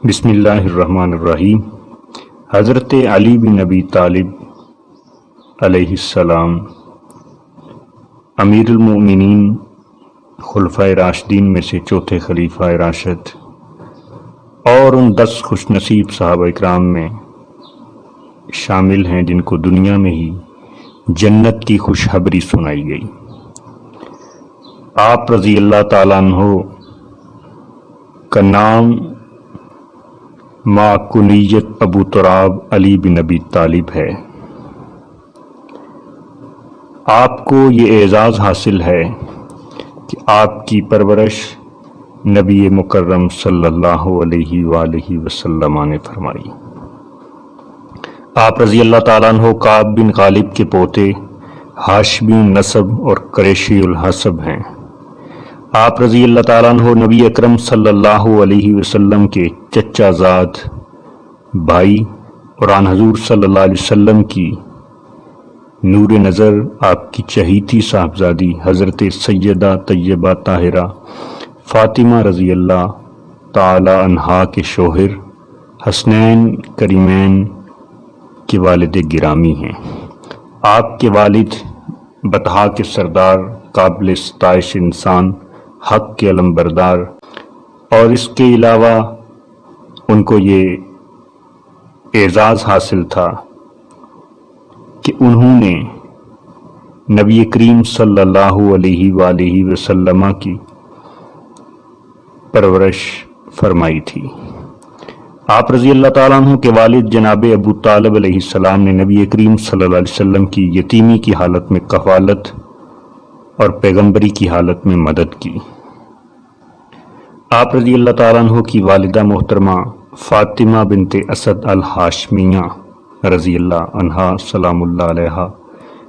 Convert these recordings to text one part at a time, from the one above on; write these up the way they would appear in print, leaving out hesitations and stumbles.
بسم اللہ الرحمن الرحیم۔ حضرت علی بن ابی طالب علیہ السلام امیر المؤمنین خلفائے راشدین میں سے چوتھے خلیفہ راشد اور ان 10 خوش نصیب صحابہ اکرام میں شامل ہیں جن کو دنیا میں ہی جنت کی خوشخبری سنائی گئی۔ آپ رضی اللہ تعالیٰ عنہ کا نام کنیت ابو تراب علی بن ابی طالب ہے۔ آپ کو یہ اعزاز حاصل ہے کہ آپ کی پرورش نبی مکرم صلی اللہ علیہ وآلہ وسلم نے فرمائی۔ آپ رضی اللہ تعالیٰ عنہ کعب بن غالب کے پوتے، ہاشمی نسب اور قریشی الحسب ہیں۔ آپ رضی اللہ تعالیٰ عنہ نبی اکرم صلی اللہ علیہ وسلم کے چچا زاد بھائی اور آن حضور صلی اللہ علیہ وسلم کی نور نظر آپ کی چہیتی صاحبزادی حضرت سیدہ طیبہ طاہرہ فاطمہ رضی اللہ تعالی عنہا کے شوہر حسنین کریمین کے والد گرامی ہیں۔ آپ کے والد بطحا کے سردار، قابل ستائش انسان، حق کے علمبردار، اور اس کے علاوہ ان کو یہ اعزاز حاصل تھا کہ انہوں نے نبی کریم صلی اللہ علیہ وآلہ وسلم کی پرورش فرمائی تھی۔ آپ رضی اللہ تعالیٰ عنہ کے والد جناب ابو طالب علیہ السلام نے نبی کریم صلی اللہ علیہ وسلم کی یتیمی کی حالت میں کفالت اور پیغمبری کی حالت میں مدد کی۔ آپ رضی اللہ تعالیٰ عنہ کی والدہ محترمہ فاطمہ بنت اسد الہاشمیہ رضی اللہ عنہا سلام اللہ علیہا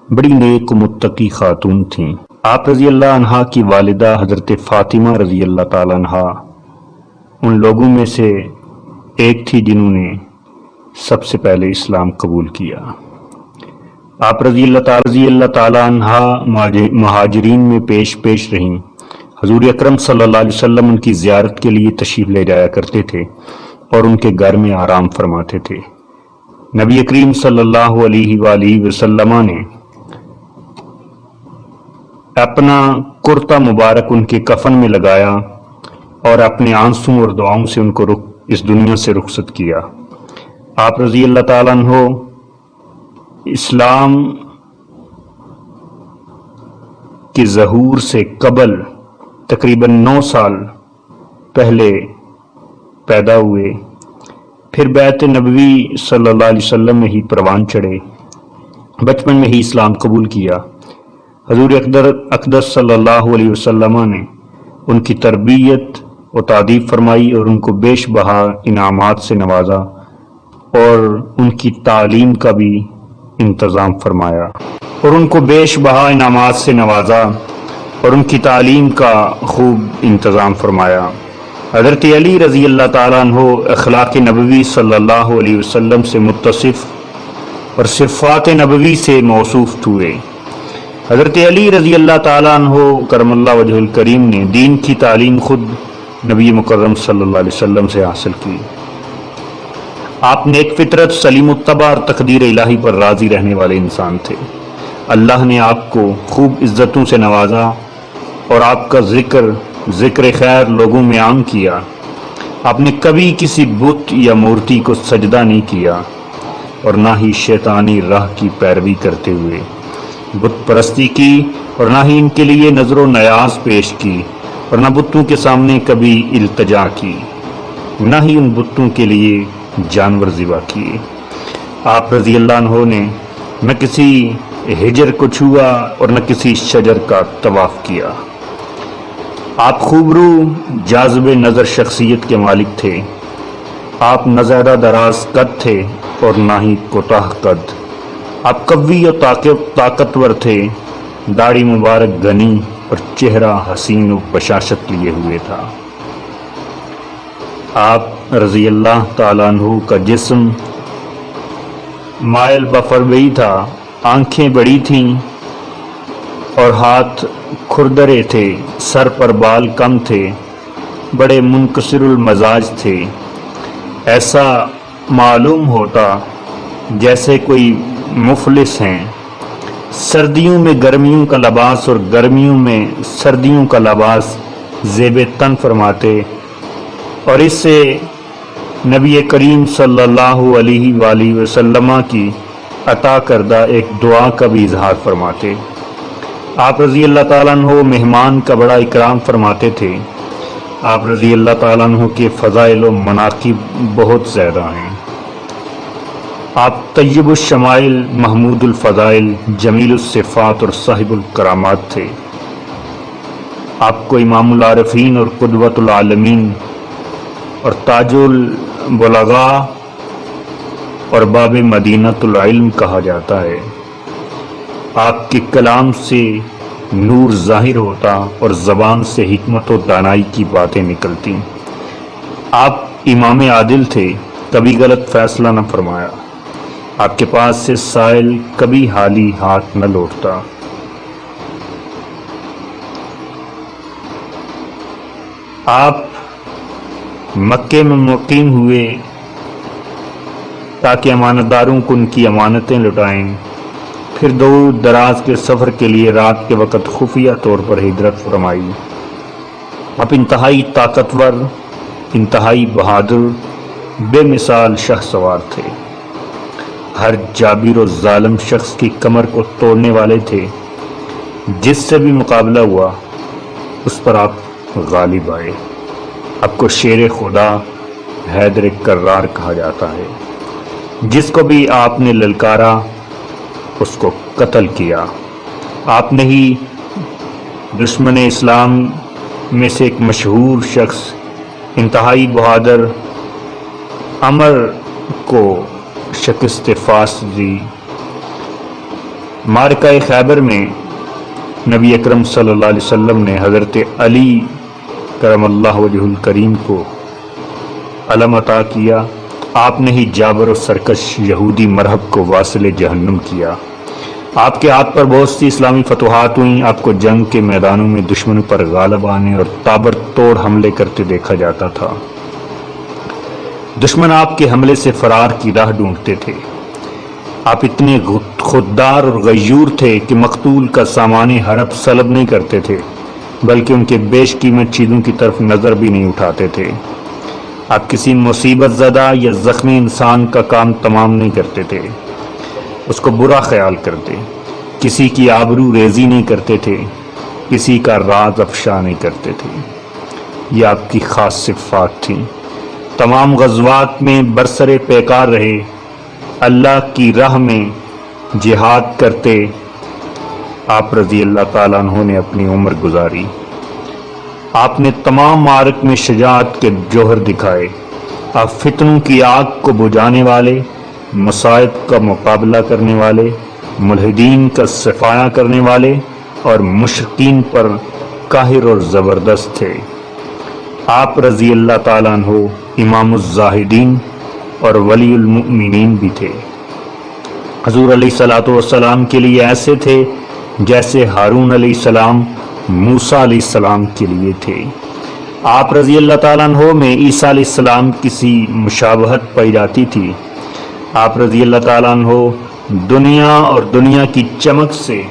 بڑی نیک و متقی خاتون تھیں۔ آپ رضی اللہ عنہا کی والدہ حضرت فاطمہ رضی اللہ تعالیٰ عنہا ان لوگوں میں سے ایک تھی جنہوں نے سب سے پہلے اسلام قبول کیا۔ آپ رضی اللہ تعالیٰ عنہا مہاجرین میں پیش رہیں۔ حضور اکرم صلی اللہ علیہ وسلم ان کی زیارت کے لیے تشریف لے جایا کرتے تھے اور ان کے گھر میں آرام فرماتے تھے۔ نبی کریم صلی اللہ علیہ وآلہ وسلم نے اپنا کرتا مبارک ان کے کفن میں لگایا اور اپنے آنسوں اور دعاؤں سے ان کو اس دنیا سے رخصت کیا۔ آپ رضی اللہ تعالیٰ عنہ اسلام کے ظہور سے قبل تقریباً 9 سال پہلے پیدا ہوئے، پھر بیعت نبوی صلی اللہ علیہ وسلم میں ہی پروان چڑھے، بچپن میں ہی اسلام قبول کیا۔ حضور اقدس صلی اللہ علیہ وسلم نے ان کی تربیت و تعدیب فرمائی اور ان کو بیش بہا انعامات سے نوازا اور ان کی تعلیم کا بھی انتظام فرمایا اور ان کی تعلیم کا خوب انتظام فرمایا۔ حضرت علی رضی اللہ تعالیٰ عنہ اخلاق نبوی صلی اللہ علیہ وسلم سے متصف اور صفات نبوی سے موصوف ہوئے۔ حضرت علی رضی اللہ تعالیٰ عنہ کرم اللہ وجہ الکریم نے دین کی تعلیم خود نبی مکرم صلی اللہ علیہ وسلم سے حاصل کی۔ آپ نیک فطرت، سلیم الطبع اور تقدیر الہی پر راضی رہنے والے انسان تھے۔ اللہ نے آپ کو خوب عزتوں سے نوازا اور آپ کا ذکر خیر لوگوں میں عام کیا۔ آپ نے کبھی کسی بت یا مورتی کو سجدہ نہیں کیا اور نہ ہی شیطانی راہ کی پیروی کرتے ہوئے بت پرستی کی، اور نہ ہی ان کے لیے نظر و نیاز پیش کی، اور نہ بتوں کے سامنے کبھی التجا کی، نہ ہی ان بتوں کے لیے جانور ذبح کیے۔ آپ رضی اللہ عنہ نے نہ کسی ہجر کو چھوا اور نہ کسی شجر کا طواف کیا۔ آپ خوبرو جاذب نظر شخصیت کے مالک تھے۔ آپ نہ زیادہ دراز قد تھے اور نہ ہی کوتاہ قد۔ آپ قوی اور طاقتور تھے، داڑھی مبارک گھنی اور چہرہ حسین و بشاشت لیے ہوئے تھا۔ آپ رضی اللہ تعالیٰ عنہ کا جسم مائل بفربئی تھا، آنکھیں بڑی تھیں اور ہاتھ کھردرے تھے، سر پر بال کم تھے، بڑے منکسر المزاج تھے۔ ایسا معلوم ہوتا جیسے کوئی مفلس ہیں، سردیوں میں گرمیوں کا لباس اور گرمیوں میں سردیوں کا لباس زیب تن فرماتے، اور اس سے نبی کریم صلی اللہ علیہ وآلہ وسلم کی عطا کردہ ایک دعا کا بھی اظہار فرماتے۔ آپ رضی اللہ تعالیٰ عنہ مہمان کا بڑا اکرام فرماتے تھے۔ آپ رضی اللہ تعالیٰ عنہ کے فضائل و مناقب بہت زیادہ ہیں۔ آپ طیب الشمائل، محمود الفضائل، جمیل الصفات اور صاحب الکرامات تھے۔ آپ کو امام العارفین اور قدوۃ العالمین اور تاج البلغاء اور باب مدینۃ العلم کہا جاتا ہے۔ آپ کے کلام سے نور ظاہر ہوتا اور زبان سے حکمت و دانائی کی باتیں نکلتی۔ آپ امام عادل تھے، کبھی غلط فیصلہ نہ فرمایا۔ آپ کے پاس سے سائل کبھی خالی ہاتھ نہ لوٹتا۔ آپ مکے میں مقیم ہوئے تاکہ امانت داروں کو ان کی امانتیں لٹائیں، پھر دور دراز کے سفر کے لیے رات کے وقت خفیہ طور پر ہجرت فرمائی۔ آپ انتہائی طاقتور، انتہائی بہادر، بے مثال شاہ سوار تھے۔ ہر جابر و ظالم شخص کی کمر کو توڑنے والے تھے۔ جس سے بھی مقابلہ ہوا اس پر آپ غالب آئے۔ آپ کو شیر خدا، حیدر کرار کہا جاتا ہے۔ جس کو بھی آپ نے للکارا اس کو قتل کیا۔ آپ نے ہی دشمن اسلام میں سے ایک مشہور شخص، انتہائی بہادر عمر کو شکست فاس دی۔ معرکہ خیبر میں نبی اکرم صلی اللہ علیہ وسلم نے حضرت علی کرم اللہ وجہ الکریم کو علم عطا کیا۔ آپ نے ہی جابر و سرکش یہودی مرہب کو واصل جہنم کیا۔ آپ کے ہاتھ پر بہت سی اسلامی فتوحات ہوئیں۔ آپ کو جنگ کے میدانوں میں دشمنوں پر غالب آنے اور تابر توڑ حملے کرتے دیکھا جاتا تھا۔ دشمن آپ کے حملے سے فرار کی راہ ڈھونڈتے تھے۔ آپ اتنے خوددار اور غیور تھے کہ مقتول کا سامان حرب سلب نہیں کرتے تھے، بلکہ ان کے بیش قیمت چیزوں کی طرف نظر بھی نہیں اٹھاتے تھے۔ آپ کسی مصیبت زدہ یا زخمی انسان کا کام تمام نہیں کرتے تھے، اس کو برا خیال کرتے، کسی کی آبرو ریزی نہیں کرتے تھے، کسی کا راز افشا نہیں کرتے تھے۔ یہ آپ کی خاص صفات تھیں۔ تمام غزوات میں برسر پیکار رہے، اللہ کی راہ میں جہاد کرتے آپ رضی اللہ تعالیٰ عنہ نے اپنی عمر گزاری۔ آپ نے تمام معارک میں شجاعت کے جوہر دکھائے۔ آپ فتنوں کی آگ کو بجھانے والے، مصائب کا مقابلہ کرنے والے، ملحدین کا صفایا کرنے والے اور مشرکین پر قاہر اور زبردست تھے۔ آپ رضی اللہ تعالیٰ عنہ امام الزاہدین اور ولی المؤمنین بھی تھے۔ حضور علیہ الصلوۃ والسلام کے لیے ایسے تھے جیسے ہارون علیہ السلام موسیٰ علیہ السلام کے لیے تھے۔ آپ رضی اللہ تعالیٰ عنہ میں عیسیٰ علیہ السلام کسی مشابہت پائی جاتی تھی۔ آپ رضی اللہ تعالیٰ عنہ دنیا اور دنیا کی چمک سے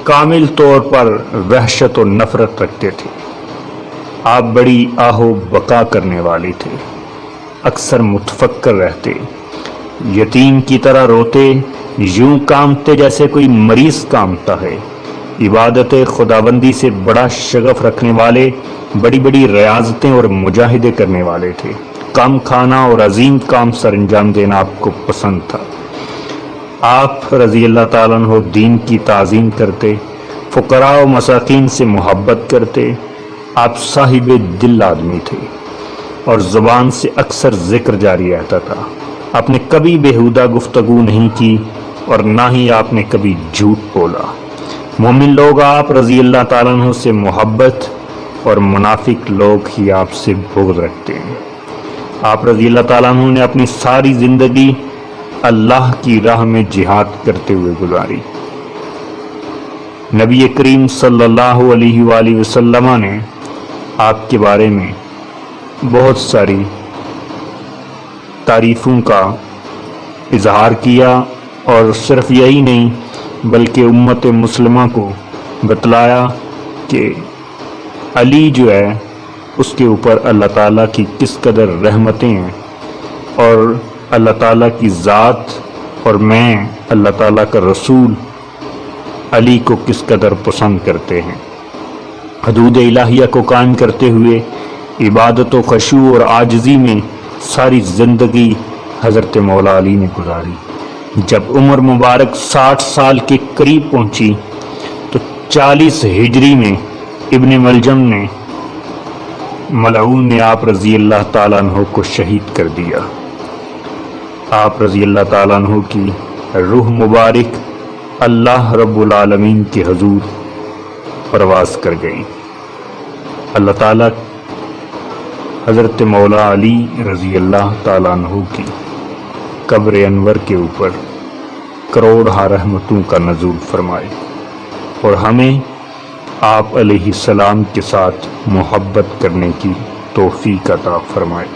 کامل طور پر وحشت و نفرت رکھتے تھے۔ آپ بڑی آہو بقا کرنے والی تھے، اکثر متفکر رہتے، یتیم کی طرح روتے، یوں کامتے جیسے کوئی مریض کامتا ہے۔ عبادت خداوندی سے بڑا شغف رکھنے والے، بڑی بڑی ریاضتیں اور مجاہدے کرنے والے تھے۔ کم کھانا اور عظیم کام سر انجام دینا آپ کو پسند تھا۔ آپ رضی اللہ تعالیٰ عنہ دین کی تعظیم کرتے، فقراء و مساکین سے محبت کرتے۔ آپ صاحب دل آدمی تھے اور زبان سے اکثر ذکر جاری رہتا تھا۔ آپ نے کبھی بیہودہ گفتگو نہیں کی اور نہ ہی آپ نے کبھی جھوٹ بولا۔ مومن لوگ آپ رضی اللہ تعالیٰ عنہ سے محبت اور منافق لوگ ہی آپ سے بغض رکھتے ہیں۔ آپ رضی اللہ تعالیٰ عنہ نے اپنی ساری زندگی اللہ کی راہ میں جہاد کرتے ہوئے گزاری۔ نبی کریم صلی اللہ علیہ وآلہ وسلم نے آپ کے بارے میں بہت ساری تعریفوں کا اظہار کیا، اور صرف یہی نہیں بلکہ امت مسلمہ کو بتلایا کہ علی جو ہے اس کے اوپر اللہ تعالیٰ کی کس قدر رحمتیں ہیں، اور اللہ تعالیٰ کی ذات اور میں اللہ تعالیٰ کا رسول علی کو کس قدر پسند کرتے ہیں۔ حدود الہیہ کو قائم کرتے ہوئے عبادت و خشوع اور عاجزی میں ساری زندگی حضرت مولا علی نے گزاری۔ جب عمر مبارک 60 سال کے قریب پہنچی تو 40 ہجری میں ابن ملجم نے ملعون نے آپ رضی اللہ تعالیٰ عنہ کو شہید کر دیا۔ آپ رضی اللہ تعالیٰ عنہ کی روح مبارک اللہ رب العالمین کے حضور پرواز کر گئی۔ اللہ تعالیٰ حضرت مولا علی رضی اللہ تعالیٰ عنہ کی قبر انور کے اوپر کروڑہ رحمتوں کا نزول فرمائے، اور ہمیں آپ علیہ السلام کے ساتھ محبت کرنے کی توفیق عطا فرمائے۔